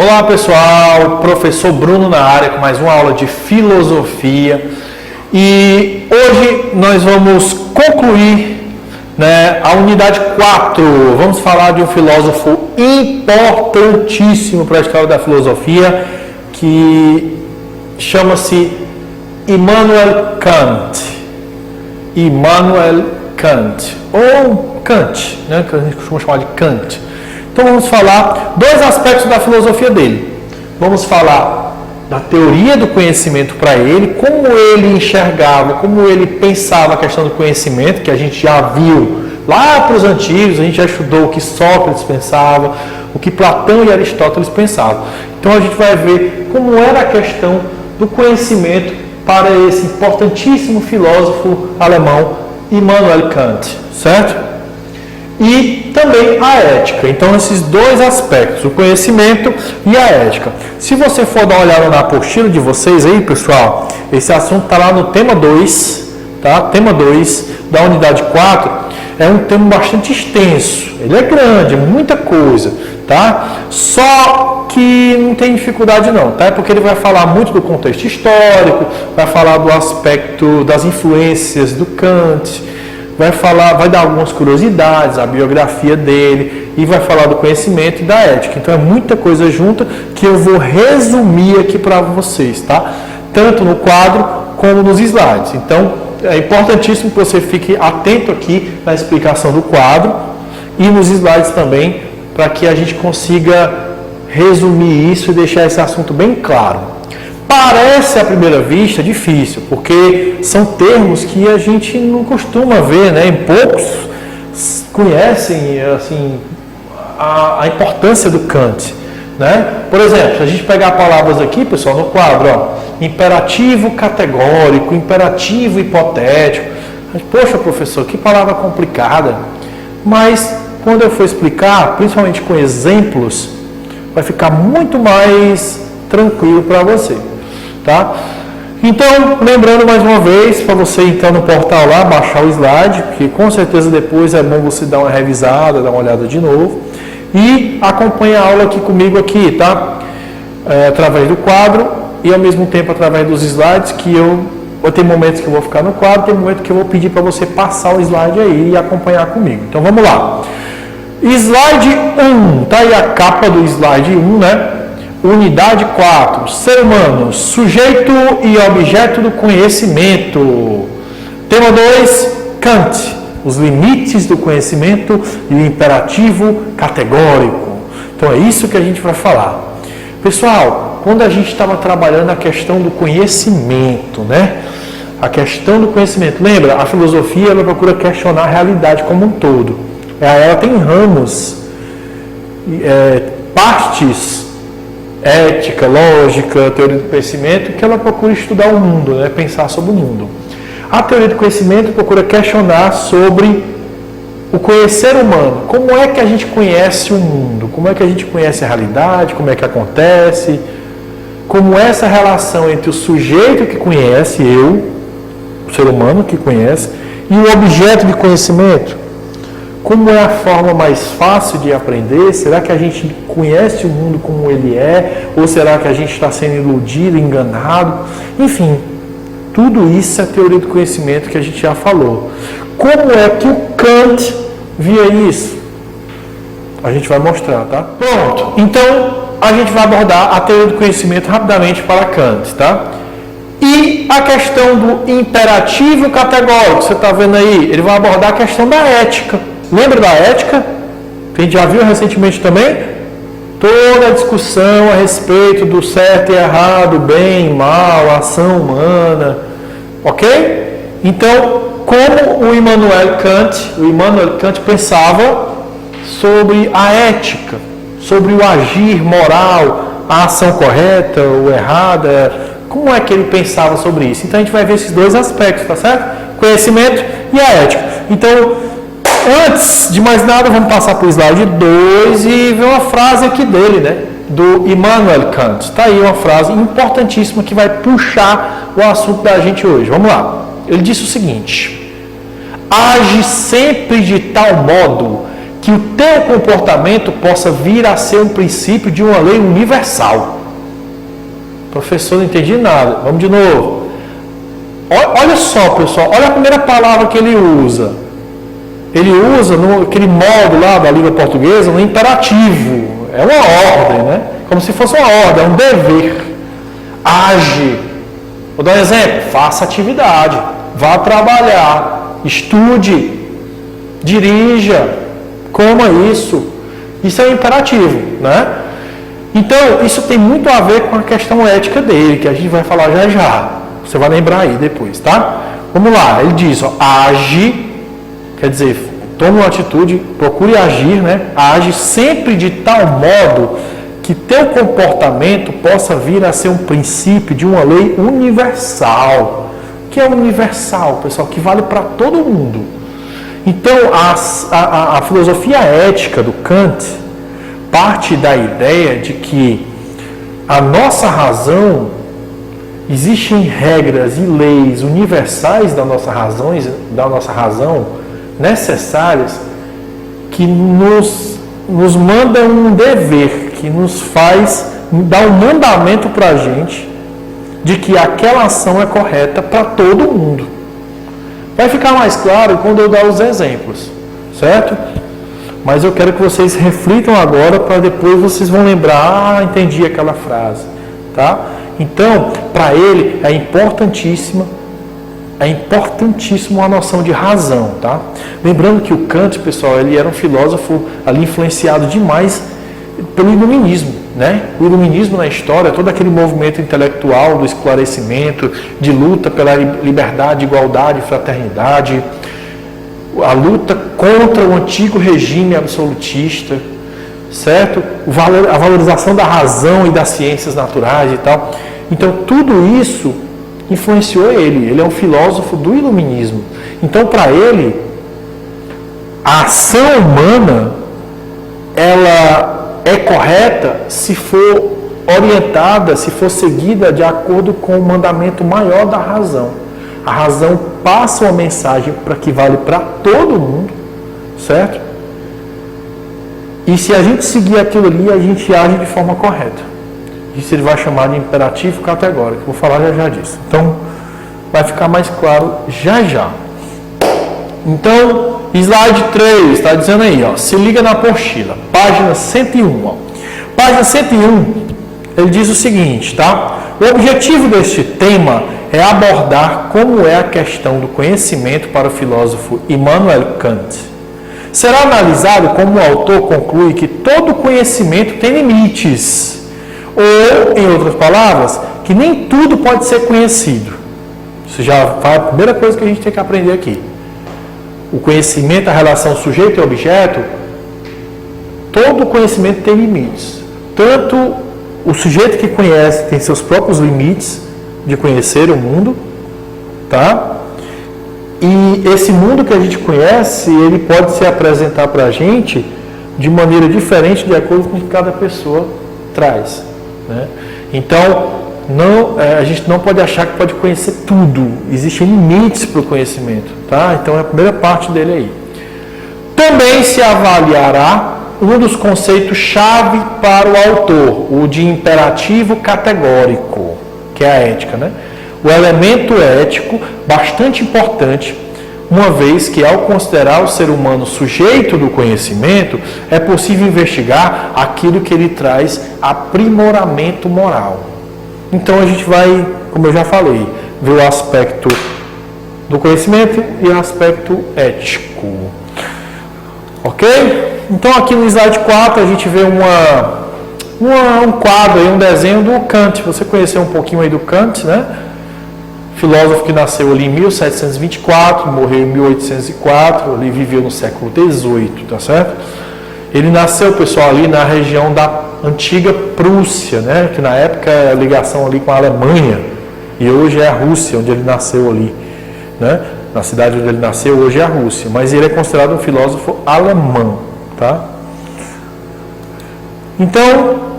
Olá pessoal, professor Bruno na área com mais uma aula de filosofia e hoje nós vamos concluir a unidade 4. Vamos falar de um filósofo importantíssimo para a história da filosofia que chama-se Immanuel Kant. Immanuel Kant, ou Kant, que a gente costuma chamar de Kant. Então vamos falar dois aspectos da filosofia dele. Vamos falar da teoria do conhecimento para ele, como ele enxergava, como ele pensava a questão do conhecimento, que a gente já viu lá para os antigos, a gente já estudou o que Sócrates pensava, o que Platão e Aristóteles pensavam. Então a gente vai ver como era a questão do conhecimento para esse importantíssimo filósofo alemão, Immanuel Kant, certo? E também a ética. Então, esses dois aspectos, o conhecimento e a ética. Se você for dar uma olhada na apostila de vocês aí, pessoal, esse assunto está lá no tema 2, tá? Tema 2 da unidade 4. É um tema bastante extenso. Ele é grande, é muita coisa, tá? Só que não tem dificuldade não, tá? Porque ele vai falar muito do contexto histórico, vai falar do aspecto das influências do Kant, vai dar algumas curiosidades, a biografia dele, e vai falar do conhecimento e da ética. Então é muita coisa junta que eu vou resumir aqui para vocês, tá? Tanto no quadro como nos slides. Então é importantíssimo que você fique atento aqui na explicação do quadro e nos slides também, para que a gente consiga resumir isso e deixar esse assunto bem claro. Parece à primeira vista difícil, porque são termos que a gente não costuma ver, né? E poucos conhecem assim, a importância do Kant, né? Por exemplo, se a gente pegar palavras aqui, pessoal, no quadro, ó, imperativo categórico, imperativo hipotético. Poxa, professor, que palavra complicada. Mas quando eu for explicar, principalmente com exemplos, vai ficar muito mais tranquilo para você. Tá? Então, lembrando mais uma vez, para você entrar no portal lá, baixar o slide, que com certeza depois é bom você dar uma revisada, dar uma olhada de novo, e acompanhe a aula aqui comigo aqui, tá? Através do quadro e ao mesmo tempo através dos slides, que vou ter momentos que eu vou ficar no quadro, tem momentos que eu vou pedir para você passar o slide aí e acompanhar comigo. Então vamos lá. Slide 1, tá aí a capa do slide 1, né? Unidade 4, ser humano, sujeito e objeto do conhecimento. Tema 2, Kant, os limites do conhecimento e o imperativo categórico. Então é isso que a gente vai falar. Pessoal, quando a gente estava trabalhando a questão do conhecimento, né? A questão do conhecimento, lembra? A filosofia ela procura questionar a realidade como um todo. Ela tem ramos, partes, ética, lógica, teoria do conhecimento, que ela procura estudar o mundo, né? Pensar sobre o mundo. A teoria do conhecimento procura questionar sobre o conhecer humano. Como é que a gente conhece o mundo? Como é que a gente conhece a realidade? Como é que acontece? Como é essa relação entre o sujeito que conhece, eu, o ser humano que conhece, e o objeto de conhecimento? Como é a forma mais fácil de aprender? Será que a gente conhece o mundo como ele é? Ou será que a gente está sendo iludido, enganado? Enfim, tudo isso é a teoria do conhecimento que a gente já falou. Como é que o Kant via isso? A gente vai mostrar, tá? Pronto, então a gente vai abordar a teoria do conhecimento rapidamente para Kant, tá? E a questão do imperativo categórico, você está vendo aí? Ele vai abordar a questão da ética. Lembra da ética? Que a gente já viu recentemente também? Toda a discussão a respeito do certo e errado, bem, mal, ação humana. Ok? Então, como o Immanuel Kant pensava sobre a ética, sobre o agir moral, a ação correta ou errada, como é que ele pensava sobre isso? Então, a gente vai ver esses dois aspectos, tá certo? Conhecimento e a ética. Então, antes de mais nada, vamos passar para o slide 2 e ver uma frase aqui dele, né? Do Immanuel Kant. Está aí uma frase importantíssima que vai puxar o assunto da gente hoje. Vamos lá. Ele disse o seguinte: age sempre de tal modo que o teu comportamento possa vir a ser um princípio de uma lei universal. Professor, não entendi nada. Vamos de novo. Olha só, pessoal, olha a primeira palavra que ele usa. Ele usa aquele modo lá da língua portuguesa no imperativo. É uma ordem, né? Como se fosse uma ordem, é um dever. Age. Vou dar um exemplo. Faça atividade. Vá trabalhar. Estude. Dirija. Coma isso. Isso é um imperativo, né? Então, isso tem muito a ver com a questão ética dele, que a gente vai falar já já. Você vai lembrar aí depois, tá? Vamos lá. Ele diz, ó, age. Quer dizer, tome uma atitude, procure agir, né? Age sempre de tal modo que teu comportamento possa vir a ser um princípio de uma lei universal. O que é universal, pessoal? Que vale para todo mundo. Então, a filosofia ética do Kant parte da ideia de que a nossa razão, existem regras e leis universais da nossa razão necessárias que nos mandam um dever, que nos faz, dá um mandamento para a gente de que aquela ação é correta para todo mundo. Vai ficar mais claro quando eu dar os exemplos, certo? Mas eu quero que vocês reflitam agora para depois vocês vão lembrar, entendi aquela frase, tá? Então, para ele é importantíssimo a noção de razão, tá? Lembrando que o Kant, pessoal, ele era um filósofo ali influenciado demais pelo iluminismo, né? O iluminismo na história, todo aquele movimento intelectual do esclarecimento, de luta pela liberdade, igualdade, fraternidade, a luta contra o antigo regime absolutista, certo? A valorização da razão e das ciências naturais e tal. Então, tudo isso influenciou ele. Ele é um filósofo do iluminismo. Então, para ele, a ação humana, ela é correta se for orientada, se for seguida de acordo com o mandamento maior da razão. A razão passa uma mensagem para que vale para todo mundo, certo? E se a gente seguir aquilo ali, a gente age de forma correta. Isso ele vai chamar de imperativo categórico. Vou falar já disso. Então, vai ficar mais claro já já. Então, slide 3, está dizendo aí, ó, se liga na apostila, página 101. Ó. Página 101, ele diz o seguinte, tá? O objetivo deste tema é abordar como é a questão do conhecimento para o filósofo Immanuel Kant. Será analisado como o autor conclui que todo conhecimento tem limites, ou, em outras palavras, que nem tudo pode ser conhecido. Isso já foi a primeira coisa que a gente tem que aprender aqui. O conhecimento, a relação sujeito e objeto, todo conhecimento tem limites. Tanto o sujeito que conhece tem seus próprios limites de conhecer o mundo, tá? E esse mundo que a gente conhece, ele pode se apresentar para a gente de maneira diferente de acordo com o que cada pessoa traz, né? Então, a gente não pode achar que pode conhecer tudo. Existem limites para o conhecimento, tá? Então, é a primeira parte dele aí. Também se avaliará um dos conceitos-chave para o autor, o de imperativo categórico, que é a ética, né? O elemento ético, bastante importante, uma vez que, ao considerar o ser humano sujeito do conhecimento, é possível investigar aquilo que ele traz aprimoramento moral. Então, a gente vai, como eu já falei, ver o aspecto do conhecimento e o aspecto ético. Ok? Então, aqui no slide 4, a gente vê um quadro, aí, um desenho do Kant. Você conheceu um pouquinho aí do Kant, né? Filósofo que nasceu ali em 1724, morreu em 1804, ele viveu no século XVIII, tá certo? Ele nasceu, pessoal, ali na região da antiga Prússia, né? Que na época é a ligação ali com a Alemanha, e hoje é a Rússia, onde ele nasceu ali, né? Na cidade onde ele nasceu, hoje é a Rússia, mas ele é considerado um filósofo alemão, tá? Então,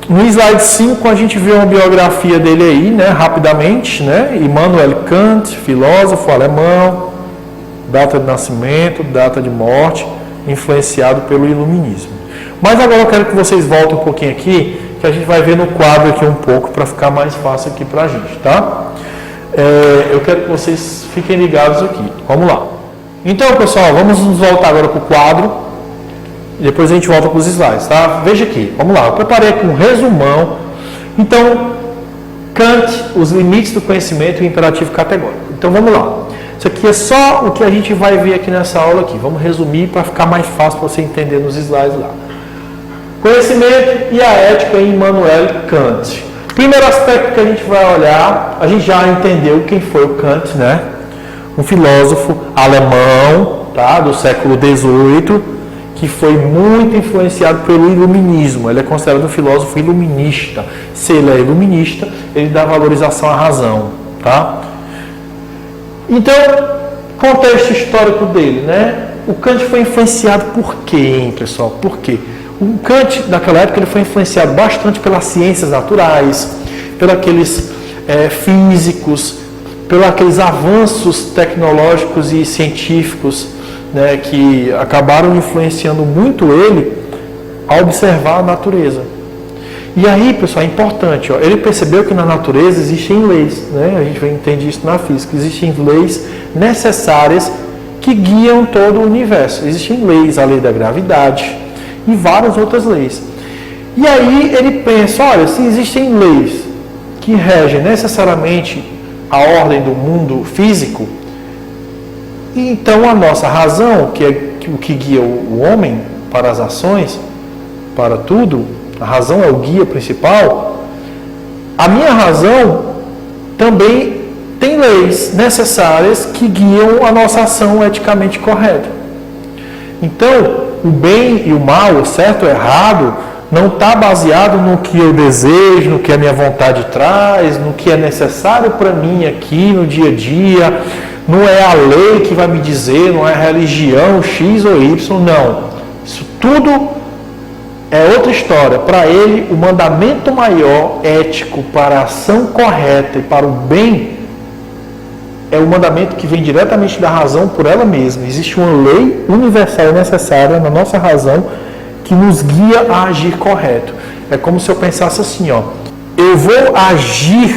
no slide 5 a gente vê uma biografia dele aí, né? Rapidamente, né? Immanuel Kant, filósofo alemão, data de nascimento, data de morte, influenciado pelo iluminismo. Mas agora eu quero que vocês voltem um pouquinho aqui, que a gente vai ver no quadro aqui um pouco, para ficar mais fácil aqui para a gente, tá? Eu quero que vocês fiquem ligados aqui. Vamos lá. Então, pessoal, vamos nos voltar agora para o quadro, e depois a gente volta para os slides, tá? Veja aqui, vamos lá. Eu preparei aqui um resumão. Então, Kant, os limites do conhecimento e o imperativo categórico. Então, vamos lá. Isso aqui é só o que a gente vai ver aqui nessa aula aqui. Vamos resumir para ficar mais fácil para você entender nos slides lá. Conhecimento e a ética em Immanuel Kant. Primeiro aspecto que a gente vai olhar, a gente já entendeu quem foi o Kant, né? Um filósofo alemão, tá? Do século XVIII, que foi muito influenciado pelo iluminismo. Ele é considerado um filósofo iluminista. Se ele é iluminista, ele dá valorização à razão, tá? Então, contexto histórico dele, né? O Kant foi influenciado por quê, hein, pessoal? Por quê? O Kant, naquela época, ele foi influenciado bastante pelas ciências naturais, pelos aqueles físicos, pelos aqueles avanços tecnológicos e científicos, né, que acabaram influenciando muito ele a observar a natureza. E aí, pessoal, é importante, ó, ele percebeu que na natureza existem leis, né, a gente entende isso na física, existem leis necessárias que guiam todo o universo. Existem leis, a lei da gravidade e várias outras leis. E aí ele pensa, olha, se existem leis que regem necessariamente a ordem do mundo físico, então a nossa razão, que é o que guia o homem para as ações, para tudo, a razão é o guia principal, a minha razão também tem leis necessárias que guiam a nossa ação eticamente correta. Então, o bem e o mal, o certo e o errado, não está baseado no que eu desejo, no que a minha vontade traz, no que é necessário para mim aqui no dia a dia. Não é a lei que vai me dizer, não é a religião X ou Y, não. Isso tudo é outra história. Para ele, o mandamento maior ético para a ação correta e para o bem é o mandamento que vem diretamente da razão por ela mesma. Existe uma lei universal necessária na nossa razão que nos guia a agir correto. É como se eu pensasse assim, ó, eu vou agir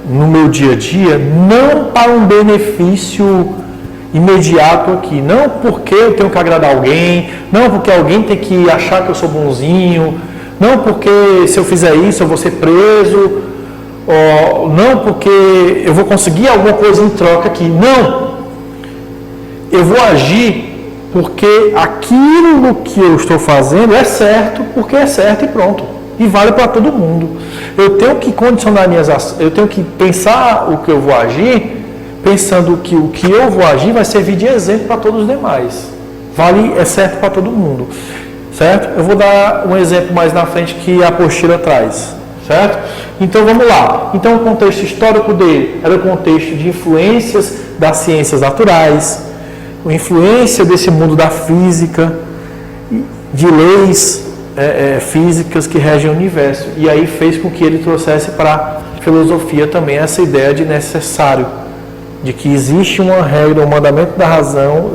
no meu dia a dia não para um benefício imediato aqui, não porque eu tenho que agradar alguém, não porque alguém tem que achar que eu sou bonzinho, não porque se eu fizer isso eu vou ser preso, não porque eu vou conseguir alguma coisa em troca aqui. Não! Eu vou agir porque aquilo que eu estou fazendo é certo, porque é certo e pronto. E vale para todo mundo. Eu tenho que condicionar minhas ações, eu tenho que pensar o que eu vou agir, pensando que o que eu vou agir vai servir de exemplo para todos os demais. É certo para todo mundo. Certo? Eu vou dar um exemplo mais na frente que a apostila traz. Certo? Então vamos lá. Então o contexto histórico dele era o contexto de influências das ciências naturais, a influência desse mundo da física, de leis físicas que regem o universo. E aí fez com que ele trouxesse para a filosofia também essa ideia de necessário, de que existe uma regra, um mandamento da razão,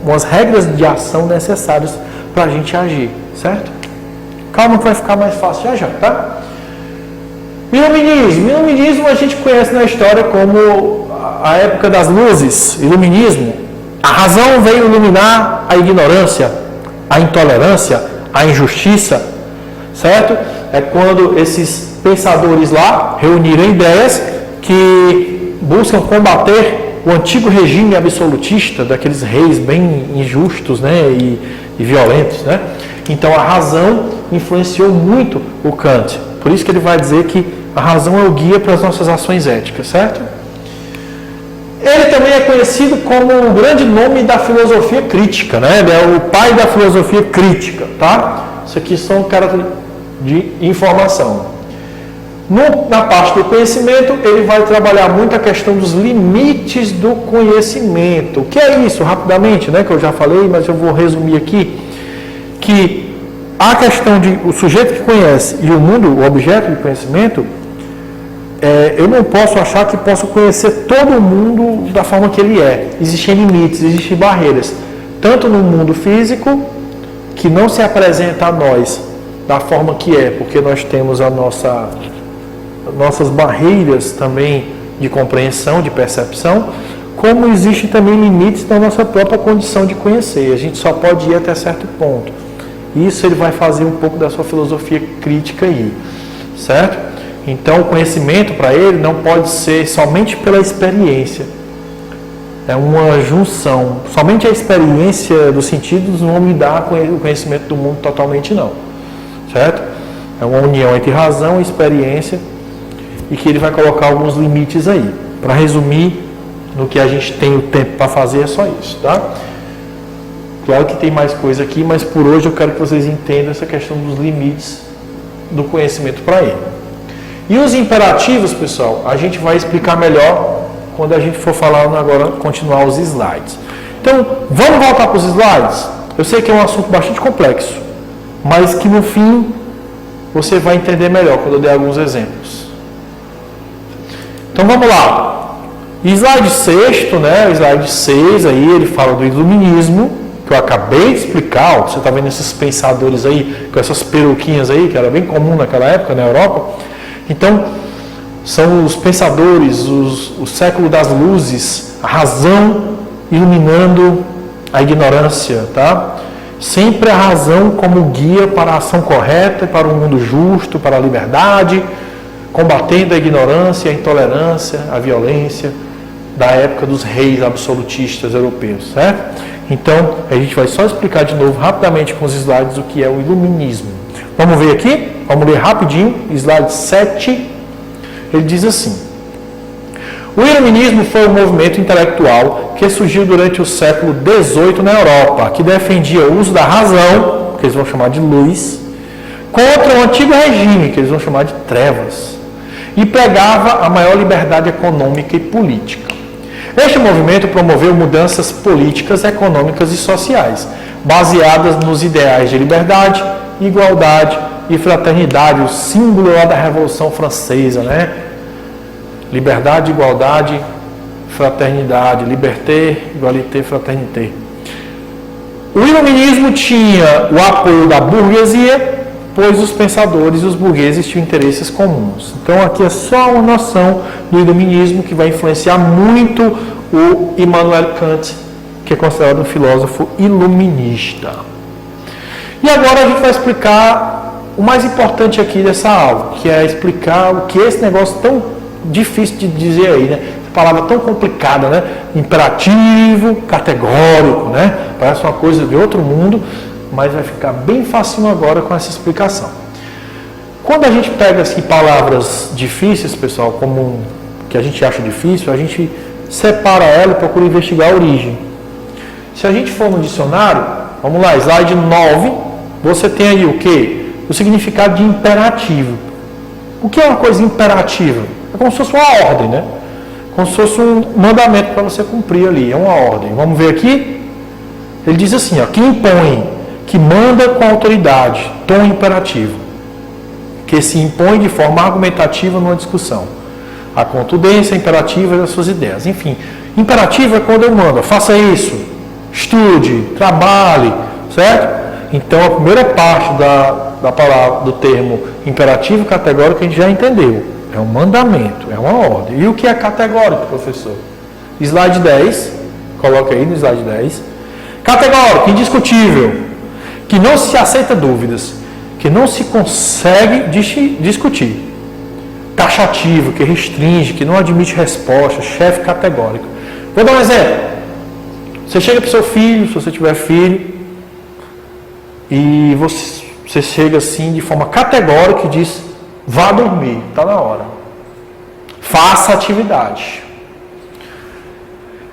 umas regras de ação necessárias para a gente agir. Certo? Calma que vai ficar mais fácil já, tá? Iluminismo. Iluminismo a gente conhece na história como a época das luzes. Iluminismo. A razão veio iluminar a ignorância, a intolerância, a injustiça, certo? É quando esses pensadores lá reuniram ideias que buscam combater o antigo regime absolutista daqueles reis bem injustos, né, e violentos, né? Então a razão influenciou muito o Kant. Por isso que ele vai dizer que a razão é o guia para as nossas ações éticas, certo? Ele também é conhecido como o grande nome da filosofia crítica, né? Ele é o pai da filosofia crítica, tá? Isso aqui são caras de informação. Na parte do conhecimento, ele vai trabalhar muito a questão dos limites do conhecimento. O que é isso, rapidamente, né? Que eu já falei, mas eu vou resumir aqui. Que a questão de o sujeito que conhece e o mundo, o objeto de conhecimento, eu não posso achar que posso conhecer todo mundo da forma que ele é. Existem limites, existem barreiras. tanto no mundo físico, que não se apresenta a nós da forma que é, porque nós temos nossas barreiras também de compreensão, de percepção, como existem também limites da nossa própria condição de conhecer. A gente só pode ir até certo ponto. Isso ele vai fazer um pouco da sua filosofia crítica aí, certo? Então o conhecimento para ele não pode ser somente pela experiência. É uma junção. Somente a experiência dos sentidos não me dá o conhecimento do mundo totalmente não. Certo? É uma união entre razão e experiência e que ele vai colocar alguns limites aí. Para resumir, no que a gente tem o tempo para fazer é só isso, tá? Claro que tem mais coisa aqui, mas por hoje eu quero que vocês entendam essa questão dos limites do conhecimento para ele. E os imperativos, pessoal, a gente vai explicar melhor quando a gente for falar agora, continuar os slides. Então, vamos voltar para os slides? Eu sei que é um assunto bastante complexo, mas que no fim você vai entender melhor quando eu der alguns exemplos. Então vamos lá. Slide 6, né? Slide 6 aí, ele fala do iluminismo, que eu acabei de explicar. Ó, você está vendo esses pensadores aí, com essas peruquinhas aí, que era bem comum naquela época na Europa. Então, são os pensadores, o século das luzes, a razão iluminando a ignorância, tá? Sempre a razão como guia para a ação correta, para um mundo justo, para a liberdade, combatendo a ignorância, a intolerância, a violência da época dos reis absolutistas europeus, certo? Então, a gente vai só explicar de novo rapidamente com os slides o que é o iluminismo. Vamos ver aqui? Vamos ler rapidinho, slide 7. Ele diz assim: o iluminismo foi um movimento intelectual que surgiu durante o século XVIII na Europa, que defendia o uso da razão, que eles vão chamar de luz, contra o antigo regime, que eles vão chamar de trevas, e pregava a maior liberdade econômica e política. Este movimento promoveu mudanças políticas, econômicas e sociais, baseadas nos ideais de liberdade, igualdade e fraternidade, o símbolo lá da Revolução Francesa, né? Liberdade, igualdade, fraternidade, liberté, igualité, fraternité. O iluminismo tinha o apoio da burguesia, pois os pensadores e os burgueses tinham interesses comuns. Então aqui é só uma noção do iluminismo que vai influenciar muito o Immanuel Kant, que é considerado um filósofo iluminista. E agora a gente vai explicar o mais importante aqui dessa aula, que é explicar o que é esse negócio tão difícil de dizer aí, né? Essa palavra tão complicada, né? Imperativo, categórico, né? Parece uma coisa de outro mundo, mas vai ficar bem facinho agora com essa explicação. Quando a gente pega assim, palavras difíceis, pessoal, como que a gente acha difícil, a gente separa ela e procura investigar a origem. Se a gente for no dicionário, vamos lá, slide 9, você tem aí o quê? O significado de imperativo. O que é uma coisa imperativa? É como se fosse uma ordem, né? Como se fosse um mandamento para você cumprir ali, é uma ordem. Vamos ver aqui? Ele diz assim, ó, que impõe, que manda com autoridade, tom imperativo, que se impõe de forma argumentativa numa discussão. A contundência imperativa das suas ideias. Enfim, imperativo é quando eu mando, faça isso, estude, trabalhe, certo? Então, a primeira parte da palavra, do termo imperativo categórico, a gente já entendeu. É um mandamento, é uma ordem. E o que é categórico, professor? Slide 10, coloca aí no slide 10. Categórico, indiscutível, que não se aceita dúvidas, que não se consegue discutir. Taxativo, que restringe, que não admite resposta, chefe categórico. Vou dar um exemplo. Você chega para o seu filho, se você tiver filho, e você chega assim de forma categórica e diz, vá dormir, está na hora. Faça atividade.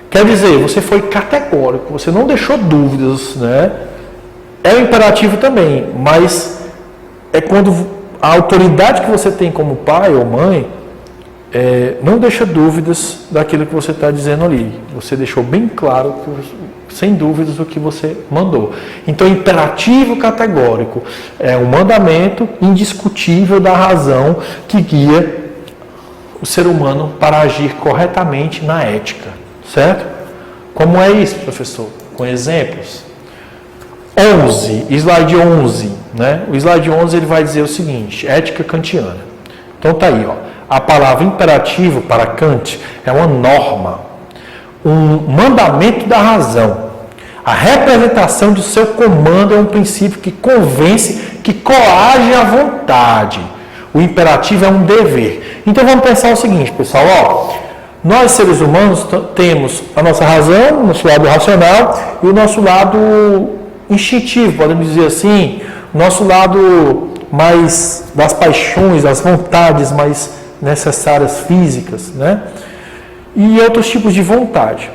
Quer dizer, você foi categórico, você não deixou dúvidas, né? É um imperativo também, mas é quando a autoridade que você tem como pai ou mãe não deixa dúvidas daquilo que você está dizendo ali. Você deixou bem claro, sem dúvidas, o que você mandou. Então, imperativo categórico é um mandamento indiscutível da razão que guia o ser humano para agir corretamente na ética. Certo? Como é isso, professor? com exemplos. 11, slide 11, né? O slide 11 ele vai dizer o seguinte, ética kantiana. Então tá aí, ó. A palavra imperativo para Kant é uma norma, um mandamento da razão. A representação de seu comando é um princípio que convence, que coage a vontade. O imperativo é um dever. Então vamos pensar o seguinte, pessoal, ó. Nós seres humanos temos a nossa razão, o nosso lado racional e o nosso lado instintivo, podemos dizer assim, o nosso lado mais das paixões, das vontades mais necessárias físicas, né? E outros tipos de vontade,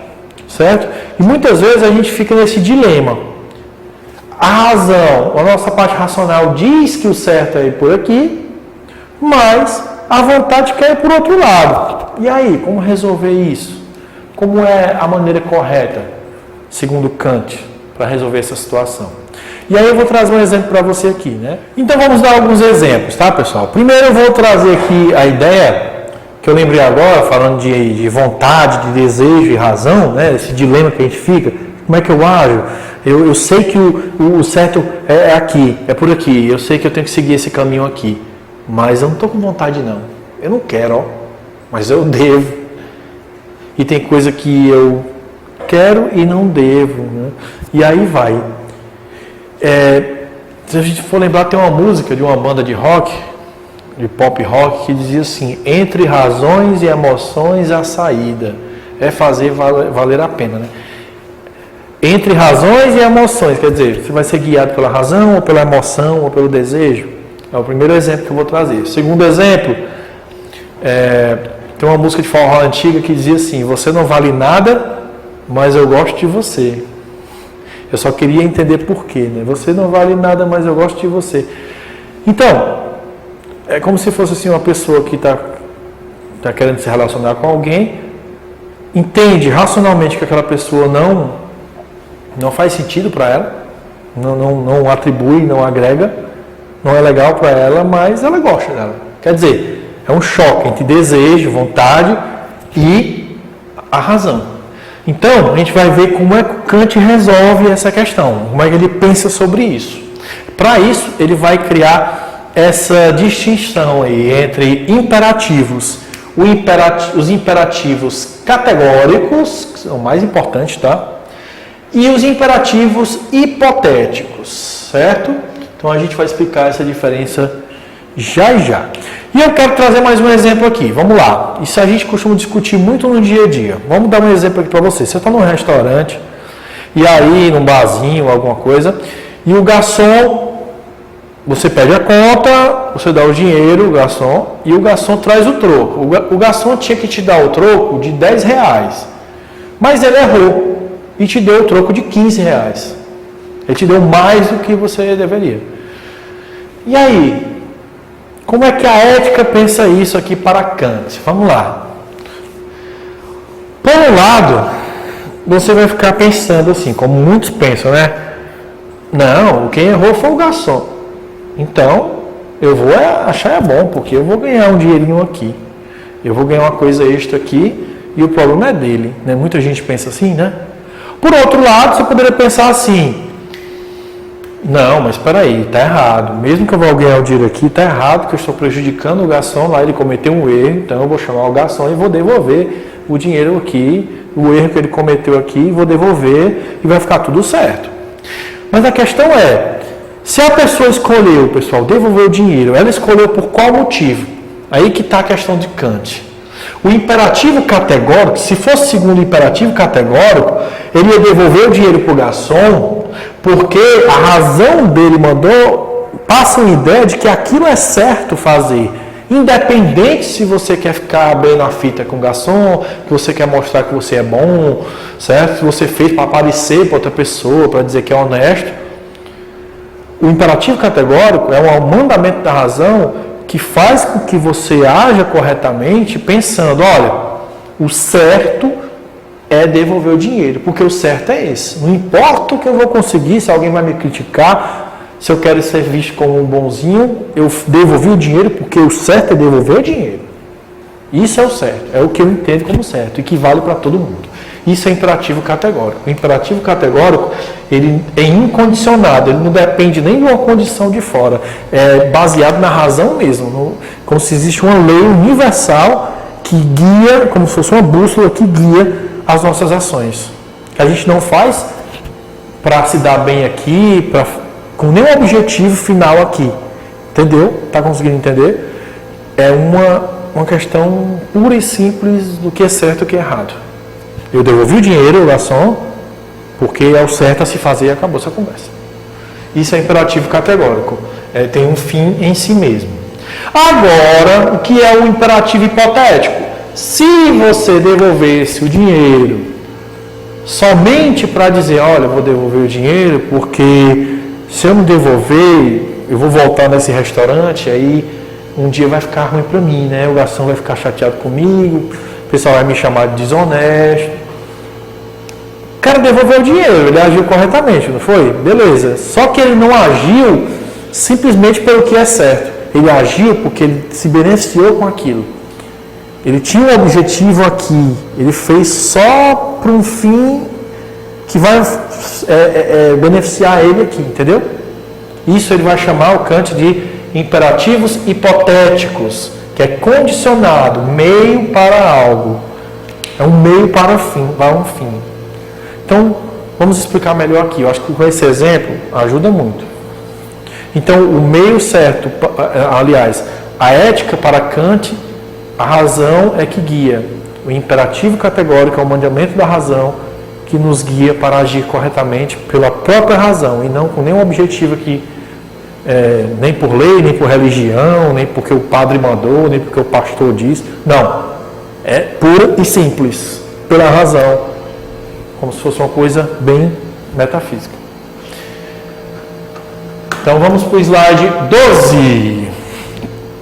certo? E muitas vezes a gente fica nesse dilema. A razão, a nossa parte racional diz que o certo é ir por aqui, mas a vontade quer ir por outro lado. E aí, como resolver isso? Como é a maneira correta, segundo Kant, para resolver essa situação? E aí eu vou trazer um exemplo para você aqui, né? Então vamos dar alguns exemplos, tá, pessoal? Primeiro eu vou trazer aqui a ideia que eu lembrei agora, falando de vontade, de desejo e razão, né? Esse dilema que a gente fica. Como é que eu ajo? Eu sei que o certo é aqui, é por aqui. Eu sei que eu tenho que seguir esse caminho aqui. Mas eu não estou com vontade, não. Eu não quero, ó. Mas eu devo. E tem coisa que eu quero e não devo, né? E aí vai. Se a gente for lembrar, tem uma música de uma banda de rock, de pop rock, que dizia assim: entre razões e emoções a saída é fazer valer a pena, né? Entre razões e emoções, quer dizer, você vai ser guiado pela razão, ou pela emoção, ou pelo desejo. É o primeiro exemplo que eu vou trazer. Segundo exemplo, tem uma música de forró antiga que dizia assim: você não vale nada, mas eu gosto de você. Eu só queria entender por quê, né? Você não vale nada, mas eu gosto de você. Então, é como se fosse assim, uma pessoa que está querendo se relacionar com alguém, entende racionalmente que aquela pessoa não faz sentido para ela, não atribui, não agrega, não é legal para ela, mas ela gosta dela. Quer dizer, é um choque entre desejo, vontade e a razão. Então, a gente vai ver como é que Kant resolve essa questão, como é que ele pensa sobre isso. Para isso, ele vai criar essa distinção aí entre imperativos, os imperativos categóricos, que são mais importantes, tá? E os imperativos hipotéticos, certo? Então, a gente vai explicar essa diferença já e já. E eu quero trazer mais um exemplo aqui. Vamos lá. Isso a gente costuma discutir muito no dia a dia. Vamos dar um exemplo aqui para você. Você está num restaurante, e aí, num barzinho, alguma coisa, e o garçom, você pede a conta, você dá o dinheiro, o garçom, e o garçom traz o troco. O garçom tinha que te dar o troco de R$10, mas ele errou e te deu o troco de R$15. Ele te deu mais do que você deveria. E aí? Como é que a ética pensa isso aqui para Kant? Vamos lá. Por um lado, você vai ficar pensando assim, como muitos pensam, né? Não, quem errou foi o garçom. Então, eu vou achar bom, porque eu vou ganhar um dinheirinho aqui. Eu vou ganhar uma coisa extra aqui e o problema é dele. Né? Muita gente pensa assim, né? Por outro lado, você poderia pensar assim: não, mas espera aí, está errado. Mesmo que eu vou ganhar o dinheiro aqui, está errado, porque eu estou prejudicando o garçom lá, ele cometeu um erro, então eu vou chamar o garçom e vou devolver o dinheiro aqui, o erro que ele cometeu aqui, vou devolver e vai ficar tudo certo. Mas a questão é, se a pessoa escolheu, pessoal, devolver o dinheiro, ela escolheu por qual motivo? Aí que está a questão de Kant. O imperativo categórico, se fosse segundo o imperativo categórico, ele ia devolver o dinheiro para o garçom, porque a razão dele passa uma ideia de que aquilo é certo fazer. Independente se você quer ficar bem na fita com o garçom, que você quer mostrar que você é bom, certo? Se você fez para aparecer para outra pessoa, para dizer que é honesto. O imperativo categórico é um mandamento da razão que faz com que você haja corretamente pensando, olha, o certo é devolver o dinheiro, porque o certo é esse. Não importa o que eu vou conseguir, se alguém vai me criticar, se eu quero ser visto como um bonzinho, eu devolvi o dinheiro porque o certo é devolver o dinheiro. Isso é o certo, é o que eu entendo como certo e que vale para todo mundo. Isso é imperativo categórico. O imperativo categórico, ele é incondicionado, ele não depende nem de uma condição de fora. É baseado na razão mesmo, como se existe uma lei universal que guia, como se fosse uma bússola que guia as nossas ações. Que a gente não faz para se dar bem aqui, com nenhum objetivo final aqui. Entendeu? Está conseguindo entender? É uma questão pura e simples do que é certo e o que é errado. Eu devolvi o dinheiro, o garçom, porque é o certo a se fazer e acabou essa conversa. Isso é imperativo categórico. Tem um fim em si mesmo. Agora, o que é o imperativo hipotético? Se você devolvesse o dinheiro somente para dizer, olha, eu vou devolver o dinheiro porque se eu não devolver, eu vou voltar nesse restaurante, aí um dia vai ficar ruim para mim, né? O garçom vai ficar chateado comigo, o pessoal vai me chamar de desonesto. O cara devolveu o dinheiro, ele agiu corretamente, não foi? Beleza. Só que ele não agiu simplesmente pelo que é certo. Ele agiu porque ele se beneficiou com aquilo. Ele tinha um objetivo aqui. Ele fez só para um fim que vai beneficiar ele aqui, entendeu? Isso ele vai chamar o Kant de imperativos hipotéticos, que é condicionado, meio para algo. É um meio para um fim. Então, vamos explicar melhor aqui. Eu acho que com esse exemplo ajuda muito. Então, o meio certo, aliás, a ética para Kant, a razão é que guia. O imperativo categórico é o mandamento da razão que nos guia para agir corretamente pela própria razão e não com nenhum objetivo aqui, nem por lei, nem por religião, nem porque o padre mandou, nem porque o pastor disse. Não. É pura e simples, pela razão. Como se fosse uma coisa bem metafísica. Então vamos para o slide 12.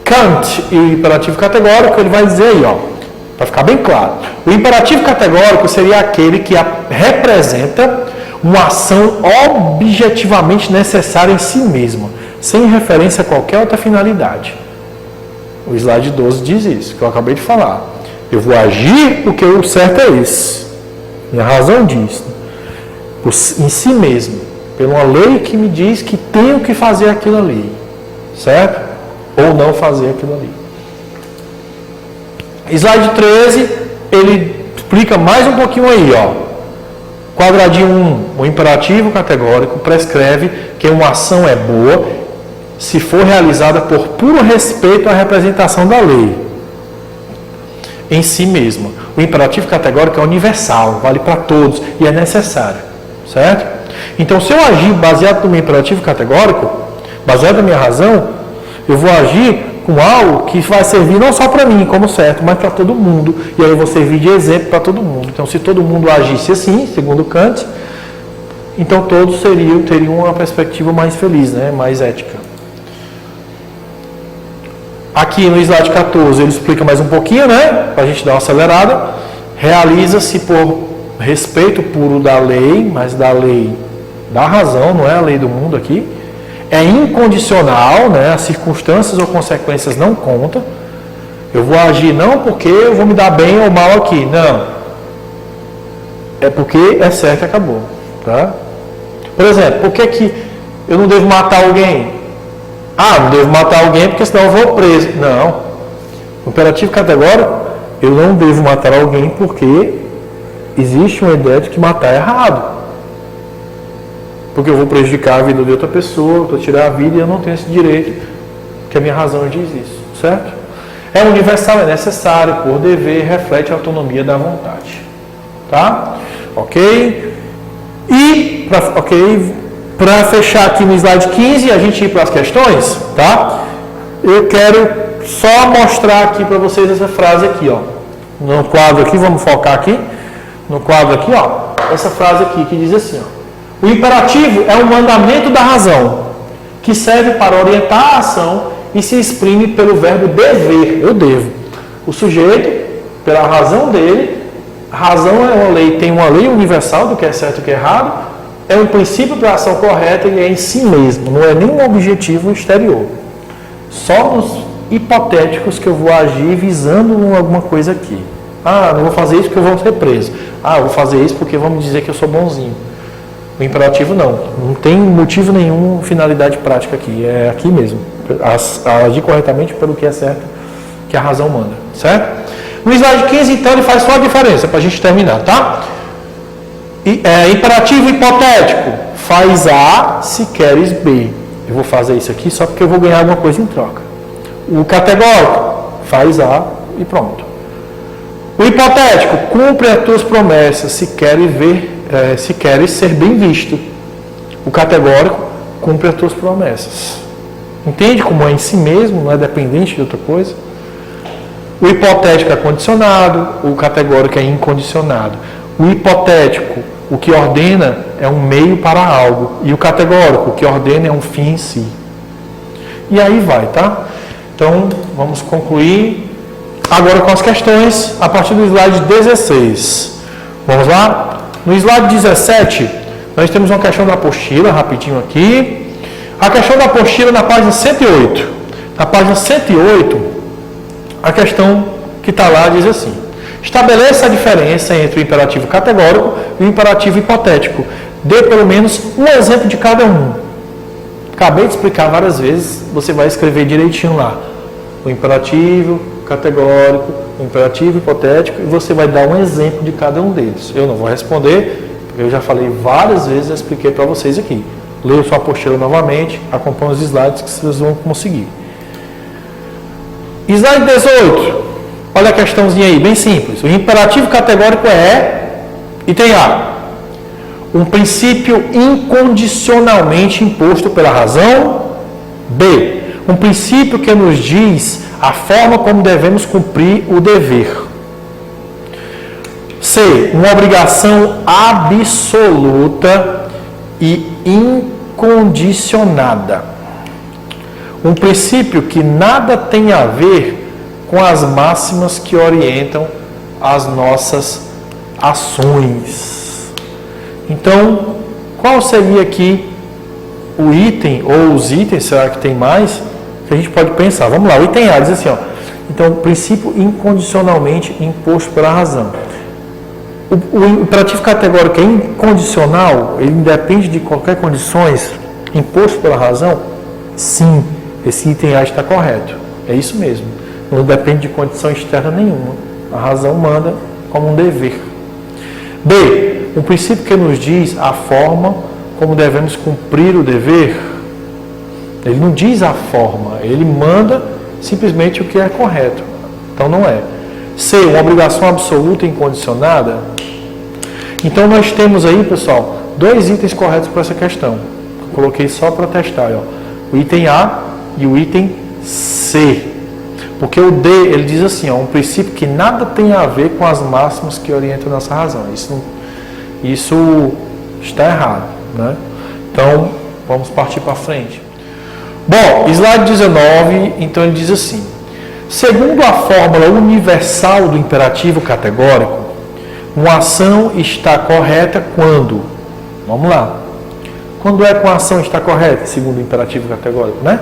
Kant e o imperativo categórico, ele vai dizer aí, para ficar bem claro. O imperativo categórico seria aquele que representa uma ação objetivamente necessária em si mesma, sem referência a qualquer outra finalidade. O slide 12 diz isso, que eu acabei de falar. Eu vou agir porque o certo é esse. Minha razão diz, em si mesmo, por uma lei que me diz que tenho que fazer aquilo ali, certo? Ou não fazer aquilo ali. Slide 13, ele explica mais um pouquinho aí, Quadradinho 1, o imperativo categórico prescreve que uma ação é boa se for realizada por puro respeito à representação da lei em si mesma. O imperativo categórico é universal, vale para todos e é necessário, certo? Então, se eu agir baseado no meu imperativo categórico, baseado na minha razão, eu vou agir com algo que vai servir não só para mim como certo, mas para todo mundo. E aí eu vou servir de exemplo para todo mundo. Então, se todo mundo agisse assim, segundo Kant, então todos teriam uma perspectiva mais feliz, né? Mais ética. Aqui no slide 14 ele explica mais um pouquinho, né? Para a gente dar uma acelerada. Realiza-se por respeito puro da lei, mas da lei da razão, não é a lei do mundo aqui. É incondicional, né? As circunstâncias ou consequências não contam. Eu vou agir não porque eu vou me dar bem ou mal aqui, não. É porque é certo e acabou, tá? Por exemplo, por que eu não devo matar alguém? Não devo matar alguém porque senão eu vou preso. Não. O imperativo categórico, eu não devo matar alguém porque existe uma ideia de que matar é errado. Porque eu vou prejudicar a vida de outra pessoa, vou tirar a vida e eu não tenho esse direito, que a minha razão diz isso, certo? É universal, é necessário, por dever, reflete a autonomia da vontade. Tá? Ok? E, para fechar aqui no slide 15 e a gente ir para as questões, tá? Eu quero só mostrar aqui para vocês essa frase aqui, no quadro aqui, vamos focar aqui, no quadro aqui, essa frase aqui que diz assim, o imperativo é um mandamento da razão, que serve para orientar a ação e se exprime pelo verbo dever, eu devo. O sujeito, pela razão dele, a razão é uma lei, tem uma lei universal do que é certo e o que é errado, é um princípio para a ação correta e é em si mesmo, não é nenhum objetivo exterior. Só nos hipotéticos que eu vou agir visando alguma coisa aqui. Ah, não vou fazer isso porque eu vou ser preso. Ah, eu vou fazer isso porque vão me dizer que eu sou bonzinho. O imperativo não. Não tem motivo nenhum, finalidade prática aqui. É aqui mesmo. Agir corretamente pelo que é certo, que a razão manda. Certo? No slide 15, então, ele faz só a diferença, para a gente terminar, tá? Imperativo hipotético. Faz A se queres B. Eu vou fazer isso aqui só porque eu vou ganhar alguma coisa em troca. O categórico. Faz A e pronto. O hipotético. Cumpre as tuas promessas se queres ser bem visto. O categórico. Cumpre as tuas promessas. Entende como é em si mesmo, não é dependente de outra coisa? O hipotético é condicionado, o categórico é incondicionado. O hipotético, o que ordena é um meio para algo. E o categórico, o que ordena é um fim em si. E aí vai, tá? Então, vamos concluir agora com as questões a partir do slide 16. Vamos lá? No slide 17, nós temos uma questão da apostila, rapidinho aqui. A questão da apostila na página 108. Na página 108, a questão que está lá diz assim: estabeleça a diferença entre o imperativo categórico e o imperativo hipotético. Dê pelo menos um exemplo de cada um. Acabei de explicar várias vezes, você vai escrever direitinho lá. O imperativo categórico, o imperativo hipotético, e você vai dar um exemplo de cada um deles. Eu não vou responder, porque eu já falei várias vezes, expliquei para vocês aqui. Leia sua apostila novamente, acompanhe os slides que vocês vão conseguir. Slide 18. Olha a questãozinha aí, bem simples. O imperativo categórico é, item A, um princípio incondicionalmente imposto pela razão. B, um princípio que nos diz a forma como devemos cumprir o dever. C, uma obrigação absoluta e incondicionada. Um princípio que nada tem a ver com as máximas que orientam as nossas ações. Então, qual seria aqui o item, ou os itens, será que tem mais, que a gente pode pensar? Vamos lá, o item A diz assim, ó. Então, princípio incondicionalmente imposto pela razão. O imperativo categórico é incondicional, ele independe de qualquer condições, imposto pela razão? Sim, esse item A está correto. É isso mesmo. Não depende de condição externa nenhuma. A razão manda como um dever. B, um princípio que nos diz a forma como devemos cumprir o dever. Ele não diz a forma, ele manda simplesmente o que é correto. Então não é. C, uma obrigação absoluta e incondicionada. Então nós temos aí, pessoal, dois itens corretos para essa questão. Eu coloquei só para testar, ó. O item A e o item C. Porque o D, ele diz assim, ó, um princípio que nada tem a ver com as máximas que orientam a nossa razão. Isso está errado, né? Então, vamos partir para frente. Bom, slide 19, então ele diz assim: segundo a fórmula universal do imperativo categórico, uma ação está correta quando? Vamos lá. Quando é que uma ação está correta, segundo o imperativo categórico, né?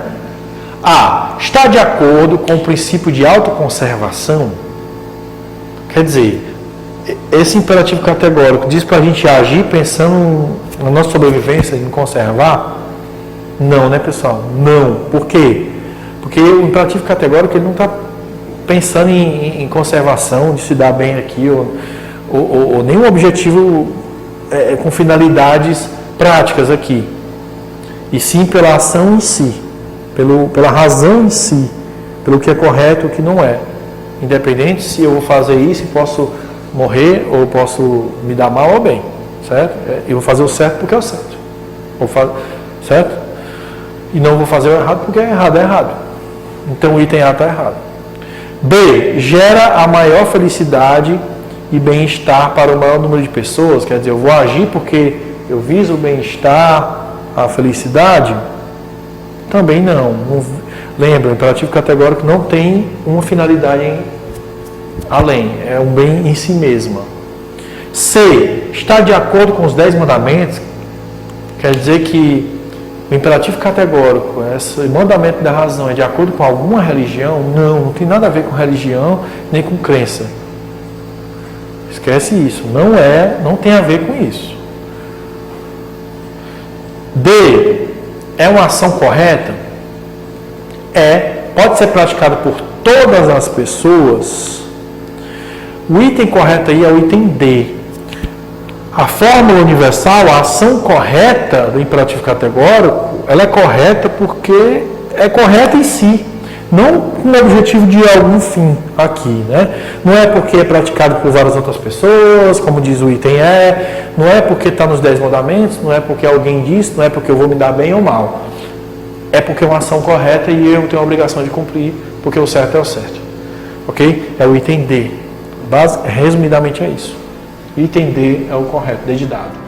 A. Está de acordo com o princípio de autoconservação. Quer dizer, esse imperativo categórico diz para a gente agir pensando na nossa sobrevivência, em conservar? Não, né, pessoal? Não. Por quê? Porque o imperativo categórico ele não está pensando em conservação, de se dar bem aqui, ou nenhum objetivo com finalidades práticas aqui. E sim pela ação em si, pela razão em si, pelo que é correto e o que não é. Independente se eu vou fazer isso e posso morrer ou posso me dar mal ou bem, certo? Eu vou fazer o certo porque é o certo, certo? E não vou fazer o errado porque é errado. Então o item A está errado. B. Gera a maior felicidade e bem-estar para o maior número de pessoas. Quer dizer, eu vou agir porque eu viso o bem-estar, a felicidade? Também não. Lembra, o imperativo categórico não tem uma finalidade além. É um bem em si mesma. C. Está de acordo com os 10 mandamentos. Quer dizer que o imperativo categórico, esse mandamento da razão, é de acordo com alguma religião? Não tem nada a ver com religião nem com crença. Esquece isso. Não tem a ver com isso. D. É uma ação correta? Pode ser praticada por todas as pessoas? O item correto aí é o item D. A fórmula universal, a ação correta do imperativo categórico, ela é correta porque é correta em si, não com o objetivo de algum fim aqui, né? Não é porque é praticado por várias outras pessoas, como diz o item E, não é porque está nos 10 mandamentos, não é porque alguém disse, não é porque eu vou me dar bem ou mal. É porque é uma ação correta e eu tenho a obrigação de cumprir, porque o certo é o certo. Ok? É o item D. Resumidamente é isso. Item D é o correto, D de dado.